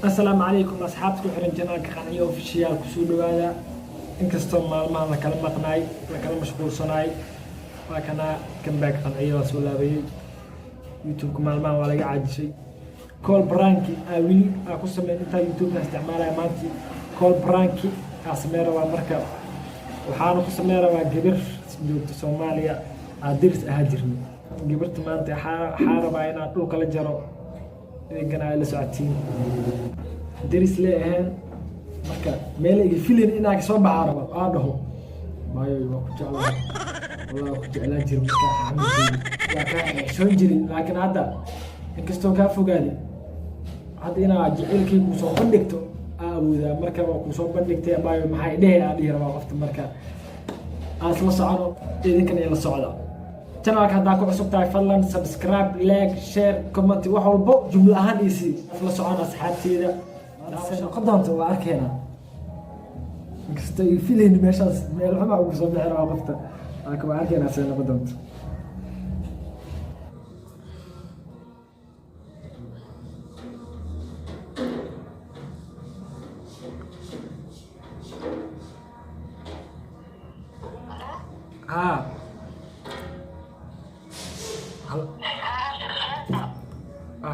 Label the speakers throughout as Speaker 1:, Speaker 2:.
Speaker 1: السلام عليكم أصحابتي وحرن جناك قنية وفيشيال كسودو هذا إنكستو مالما لكلا مقناي لكلا مشغول صناي لكن كم باك قنية وسولا بي يوتيوب مالما ولا قاعد شيء كول برانكي أولي أكو سمع أنت يوتيوب استعمالها مانتي كول برانكي أسميرا ومركب وحانو كسميرا وجبر جوت سوماليا أدرس أهاجرني جبرت مانتي حارب عينا طول كلا جرو كان على ساعتين درس لهن marka meel ay filin inaad soo baxaraba aadaho maayo waa ku jeclaa walaa ku jeclaa jir marka xamuud waa ka soo jiri laakiin hadda inkastoo ka fogaadi hadda inaad jecelkaygu soo bandhigto aawooda marka waa ku soo bandhigtay maayo maxay dheer aad rabaa qofta marka aad la socono idinkan ay la socda channelka hadda ku cusub tahay fadlan subscribe like share comment wax walbo jumla ahaan isi la socona asxaabteeda qadaanta waa arkeena inkastoo ay filayn meeshaas meel xuma ugu soo bixin waa qofta laakiin waa arkeena sida qadaanta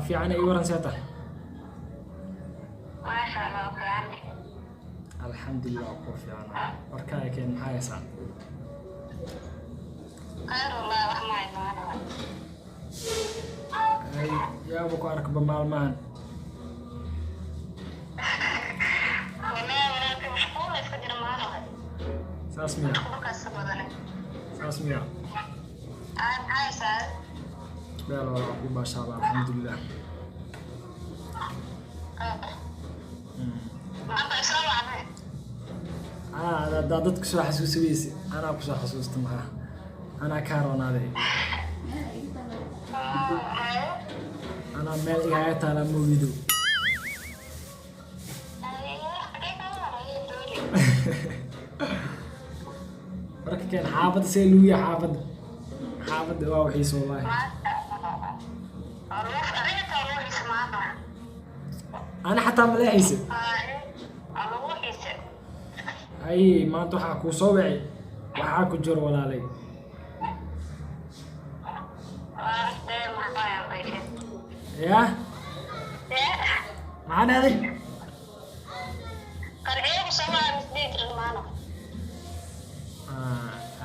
Speaker 1: في عنا يورن ساتا
Speaker 2: ما شاء الله يعني
Speaker 1: الحمد لله وقف عنا وركايا كان معايا سعد
Speaker 2: خير والله رحمة الله
Speaker 1: يا ابو كارك بمالمان
Speaker 2: والله وانا في مشغولة اسكدر معنا
Speaker 1: ساسميا
Speaker 2: مشغولة كسبة
Speaker 1: ساسميا
Speaker 2: أنا هاي سعد
Speaker 1: لا لا لا ما شاء الله الحمد لله أنا دادتك شو حسوس بيسي أنا بشو حسوست معاه أنا كارون هذا أنا مالي هاي على مويدو بركة كان حافظ سيلويا حافظ واو حيس والله أنا حتى ملاحيسي أي ما أنتو حاكو صوبعي وحاكو جور ولا لي يا معنا هذي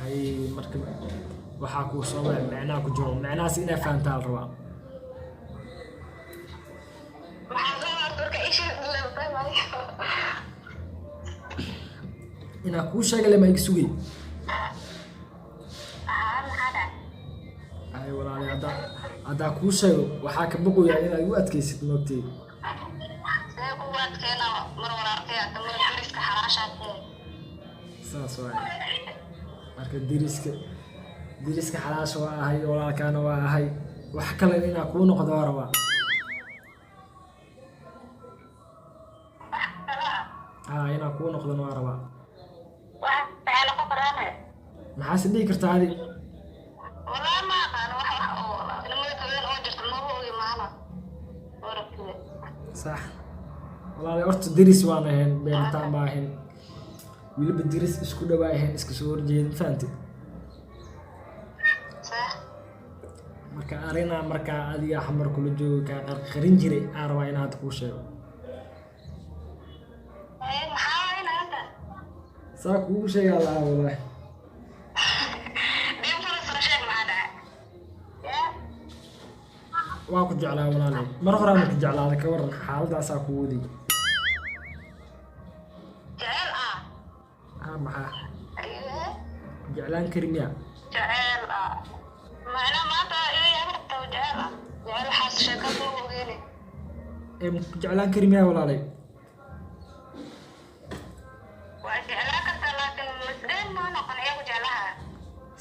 Speaker 1: أي مركب وحاكو صوبعي معناه كجور معناه سينا فانتال روا إن كل شيء لما يسوي أي ولا هذا كل شيء وحاك بقول يعني أنا وقت كيس نوتي ساسوي مركب دريسك حلاش وهاي ولا كان وهاي وحكى لي إن أكون قدواروا إن أكون قدواروا maxaa sidii kartaa adi
Speaker 2: wallahi ma aqaan wax oo ilmaha kale oo jirta ma hooyo maana warabtay
Speaker 1: صح والله horta diris waan ahayn beertaan ma ahayn wiliba diris isku dhawaayeen iska soo horjeedin faanti
Speaker 2: صح
Speaker 1: marka arina marka adiga xamar kula joogo ka qarqarin jiray arwa inaad ku sheego
Speaker 2: maxaa inaad
Speaker 1: saa ku sheega la wallahi waa ku jeclaa walaalay mar hore aan ku jeclaaday ka waran xaaladaas ku wadi
Speaker 2: jecel
Speaker 1: maxaa jeclaan karimiya
Speaker 2: jecel macna maanta iyo marta jecel jecel xaas sheeko ku ogeeyay
Speaker 1: jeclaan karimiya walaalay
Speaker 2: waa jeclaan karta laakiin masdeen ma noqon iyagu jeclaha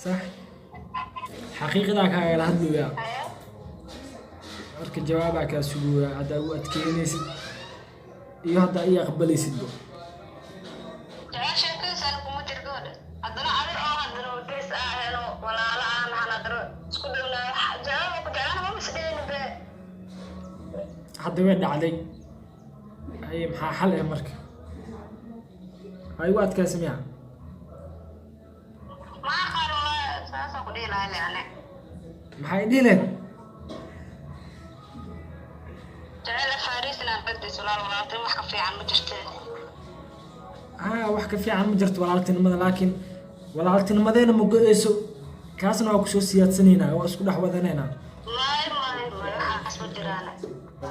Speaker 1: صح xaqiiqada ka la hadlaya marka jawaabaa ka suuga hada u adkeenaysid iyo hada ay aqbalaysid
Speaker 2: jecel sheekaysan kuma jirgood hadana adir oo hadana diris helo walaala aan hadana isku dhawaa jawaab ku jeclaan ma masdeen be
Speaker 1: hadda way dhacday hay maxaa xal ah marka hay waad ka samiya
Speaker 2: ما قالوا ساسا قولي لا يعني
Speaker 1: maxay dhileen
Speaker 2: جعل فارسنا بدي سؤال ولا wax ka fiican ma jirtee
Speaker 1: wax ka fiican ma jirto walaaltinimada laakiin walaaltinimadeena ma go'eyso kaasna waa ku soo siyaadsanayna waa isku dhax wadanayna
Speaker 2: ما حسب جيرانه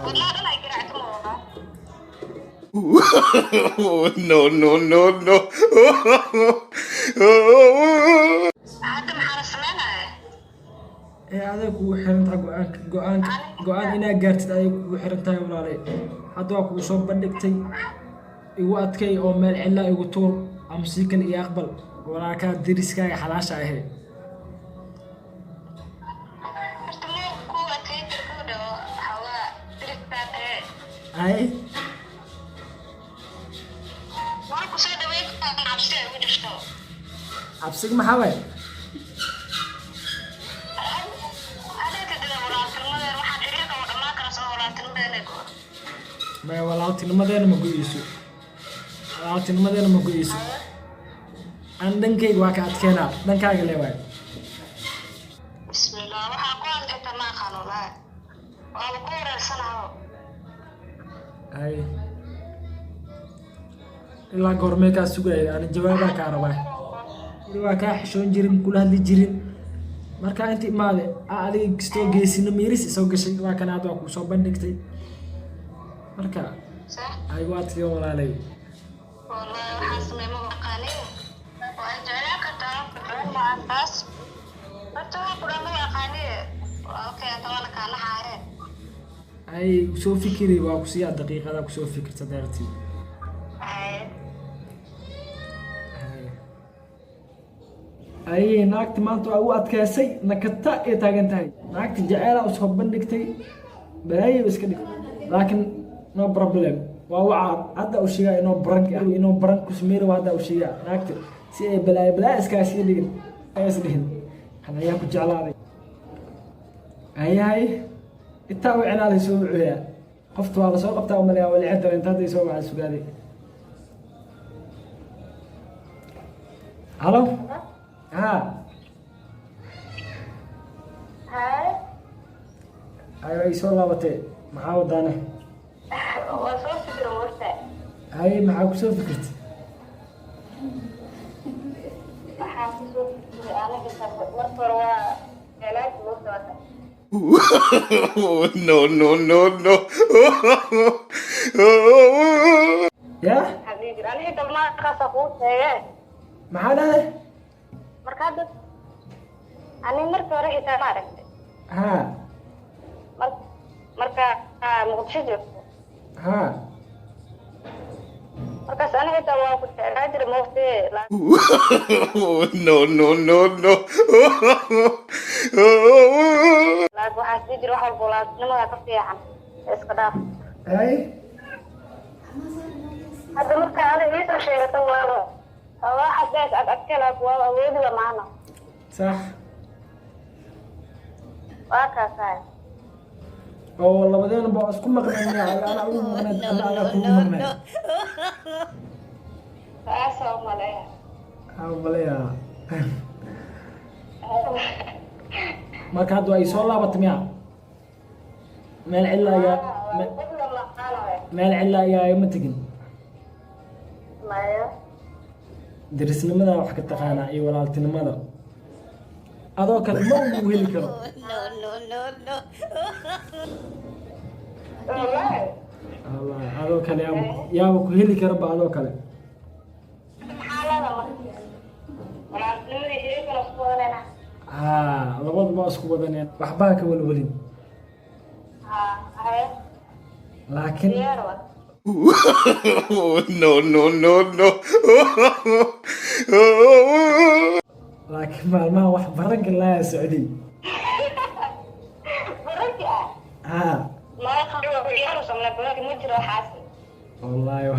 Speaker 2: والله انا قرعت موضوع
Speaker 3: No, no, no, no.
Speaker 2: حتى محل السمانة
Speaker 1: adeeg kugu xiran tahay go'aan inaad gaartid adeeg kugu xiran tahay walaalay hadda waa kugu soo bandhigtay igu adkay oo meel cilla igu tuur ama si kale iyo aqbal walaalkaa deriskaaga xalaasha ahee hay cabsiga maxaa waay maya walaaltinimadeena ma go'eyso aan dhankayga waa ka adkeenaa dhankaaga lee waay
Speaker 2: bismillah waxaa ku hadlayta ma aqaano laa waa ku wareersanayo
Speaker 1: hay ilaa goormee kaa sugaya ani jawaabaa kaa rabaa waa kaa xishoon jirin kula hadli jirin markaa inta imaade adiga kastoo geesino miiris isoo gashay waa kana hadda waa kuu soo bandhigtay marka aygu adkiyo walaalay
Speaker 2: wallahi waxaa sameey ma aqaanin waa jeclaan kartaa maantaas horta waa kula ma aqaanin okay tabana kaa naxaare
Speaker 1: ay soo fikiri waa ku siyaa daqiiqada ku soo fikirta daartii ay naagti maanta waa u adkaysay nakata ay taagan tahay naagti jeceela u soo bandhigtay balaayo iska dhig laakiin no problem waa waxa hadda u sheegay inoo baran ku sameeyo hadda u sheegay naagti si ay balaayo iskaasi dhigin ay isdhihin hanayaa ku jeclaaday ay inta uu cinaalay soo wuxuya qoftu waa la soo qabtaa umaleeya wali xidar inta ay soo waxay sugaaday halo ay soo laabatay maxaa wadaana
Speaker 2: waa soo fikiro wasta
Speaker 1: hay maxaa ku soo fikirtay
Speaker 2: waxaa ku soo fikiray anaga marka waa jelaad wasta
Speaker 3: No, no, no, no.
Speaker 1: ya
Speaker 2: حبيبي أنا هيك ما خاصة هي
Speaker 1: maxaa dhahay
Speaker 2: مركز أنا مركز رحت ما عرفت مركز مقدسة مركز أنا هيك وقت راجل موتي
Speaker 3: No, no, no, no.
Speaker 2: لا واحد يجي روح البولات لما كفيها إسقاط هذا مركز أنا ليس شيء تقوله واحد بس أكلك وأولي معنا
Speaker 1: صح
Speaker 2: وهكذا
Speaker 1: oo labadeena baa isku maqnaa ana ugu maqnaa ana ku maqnaa malaya marka hadda ay soo laabatay miya meel cilla ayaa ma tegin derisnimada wax ka taqaanaa iyo walaaltinimada adoo kale ma uu heli karo Allah adoo kale yaaba ku heli karo ba adoo kale labadaba isku wadaneen waxbaa ka walwalin laakiin
Speaker 3: No, no, no, no.
Speaker 1: laakiin maalmaha wax baranka laa socday والله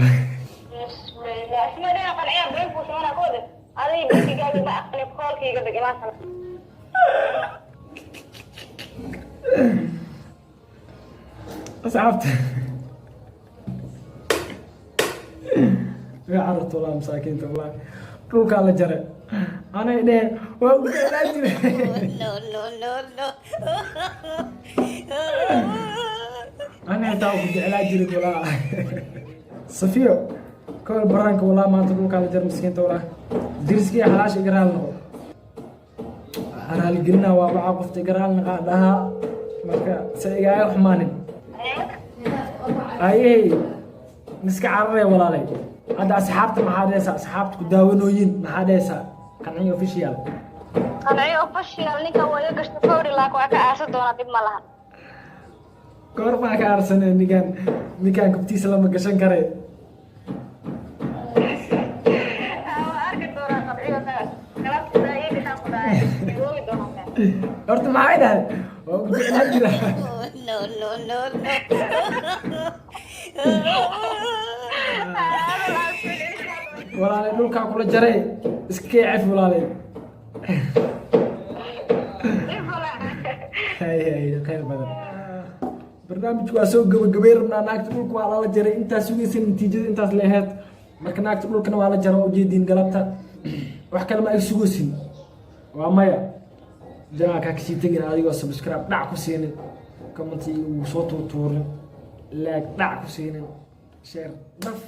Speaker 1: أصعبت يا عرفت والله مساكين والله dhulka la jaray anay dheen waa u jeclaan jiray
Speaker 4: no.
Speaker 1: anay taa u jeclaan jiray walaa safiyo kol baranka walaa maanta dhulka la jaray miskiinta walaa dirskii halaash igraal noqo haraal gelina waa baa qofta igraal naqa dhaha marka saygaa xumaanin ayay miska carray walaalay هذا أصحابت محادثة أصحابت كداونوين محادثة قنعي أوفيشيال
Speaker 2: قنعي أوفيشيال نيكا ويقش تفوري لاك وعكا أسد دونا ديب مالها
Speaker 1: كورف معك أرسنة نيكان كبتي سلام قشن كاري
Speaker 2: أركض دونا قنعي وكاس كلابت دايي بشان قدايا يقومي دونا
Speaker 1: أرت معي ده
Speaker 4: no.
Speaker 1: walaalay dhulka kula jaray iska caf walaalay hay khayr badan barnaamijku waa soo gabagabay rabnaa naagta dhulka waa la jaray intaas sugaysan natiijada intaas leeyahay marka naagta dhulkana waa la jaray oo jeedin galabta wax kale ma ay sugaysin waa maya janaalka ka sii tagin adigoo subscribe dhac ku siinin comment uu soo tuurin like dhac ku siinin share naf